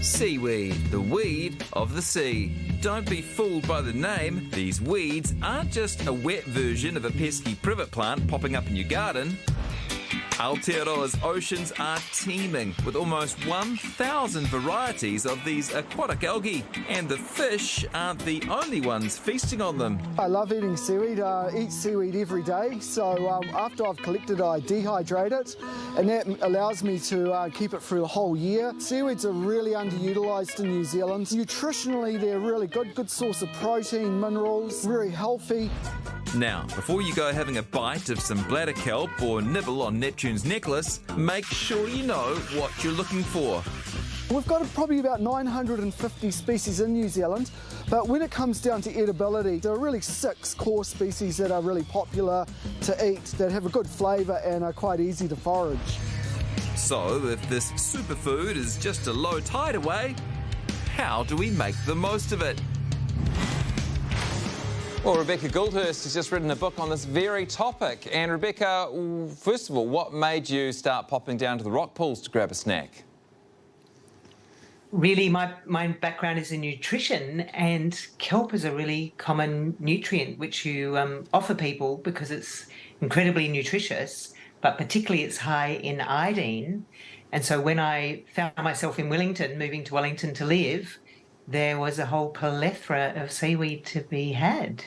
Seaweed, the weed of the sea. Don't be fooled by the name. These weeds aren't just a wet version of a pesky privet plant popping up in your garden. Aotearoa's oceans are teeming with almost 1,000 varieties of these aquatic algae, and the fish aren't the only ones feasting on them. I love eating seaweed. I eat seaweed every day, so after I've collected I dehydrate it, and that allows me to keep it through the whole year. Seaweeds are really underutilised in New Zealand. Nutritionally, they're really good source of protein, minerals, very healthy. Now, before you go having a bite of some bladder kelp or nibble on Neptune's necklace, make sure you know what you're looking for. We've got probably about 950 species in New Zealand, but when it comes down to edibility, there are really 6 core species that are really popular to eat, that have a good flavour and are quite easy to forage. So, if this superfood is just a low tide away, how do we make the most of it? Well, Rebecca Goldhurst has just written a book on this very topic. And Rebecca, first of all, what made you start popping down to the rock pools to grab a snack? Really, my background is in nutrition, and kelp is a really common nutrient which you offer people because it's incredibly nutritious, but particularly it's high in iodine. And so when I found myself in Wellington, moving to Wellington to live, there was a whole plethora of seaweed to be had.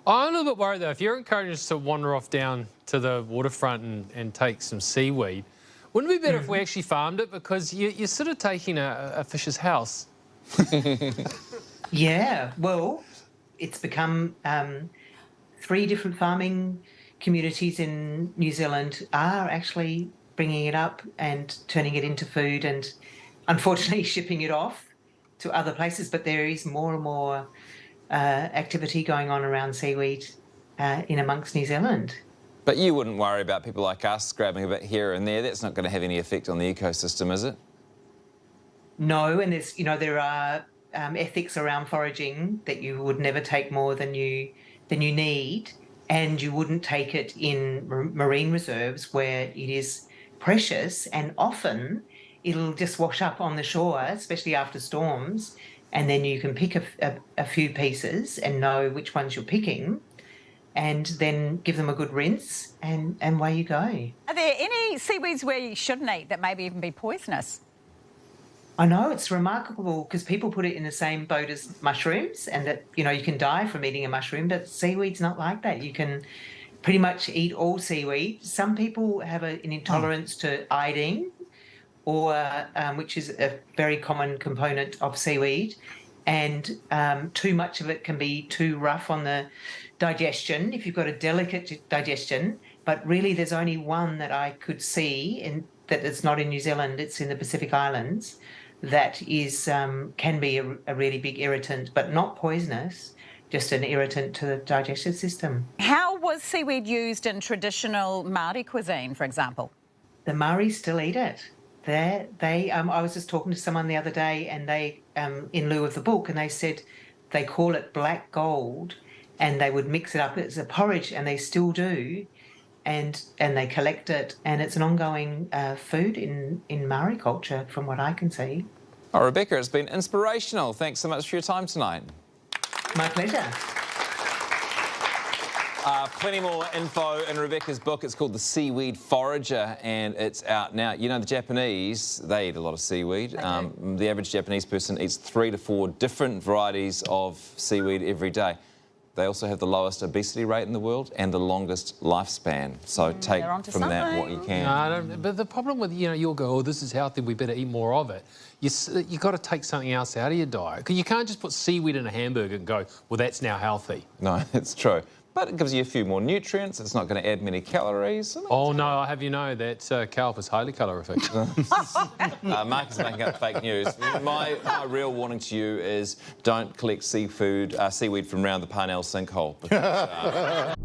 I'm a little bit worried though, if you're encouraging us to wander off down to the waterfront and take some seaweed, wouldn't it be better if we actually farmed it? Because you're sort of taking a fish's house. Yeah, well, it's become 3 different farming communities in New Zealand are actually bringing it up and turning it into food and unfortunately shipping it off to other places. But there is more and more activity going on around seaweed in amongst New Zealand. But you wouldn't worry about people like us grabbing a bit here and there. That's not going to have any effect on the ecosystem, is it? No, and there's, there are ethics around foraging that you would never take more than you need, and you wouldn't take it in marine reserves where it is precious, and often it'll just wash up on the shore, especially after storms, and then you can pick a few pieces and know which ones you're picking, and then give them a good rinse, and away you go. Are there any seaweeds where you shouldn't eat that maybe even be poisonous? I know, it's remarkable because people put it in the same boat as mushrooms, and that, you can die from eating a mushroom, but seaweed's not like that. You can pretty much eat all seaweed. Some people have an intolerance to iodine, or which is a very common component of seaweed, and too much of it can be too rough on the digestion if you've got a delicate digestion. But really there's only one that I could see, and that it's not in New Zealand, it's in the Pacific Islands, that is can be a really big irritant, but not poisonous, just an irritant to the digestive system. How was seaweed used in traditional Māori cuisine, for example? The Māori still eat it. I was just talking to someone the other day, and they, in lieu of the book, and they said they call it black gold, and they would mix it up as a porridge, and they still do, and they collect it, and it's an ongoing food in Māori culture, from what I can see. Oh, Rebecca, it's been inspirational. Thanks so much for your time tonight. My pleasure. Plenty more info in Rebecca's book. It's called The Seaweed Forager, and it's out now. You know, the Japanese, they eat a lot of seaweed. The average Japanese person eats 3 to 4 different varieties of seaweed every day. They also have the lowest obesity rate in the world and the longest lifespan. So take from that what you can. No, but the problem with, you'll go, oh, this is healthy, we better eat more of it. You've got to take something else out of your diet. Because you can't just put seaweed in a hamburger and go, well, that's now healthy. No, it's true. But it gives you a few more nutrients. It's not going to add many calories. Oh, no, I have you know that kelp is highly calorific. Mark is making up fake news. My real warning to you is don't collect seaweed from around the Parnell sinkhole. Because,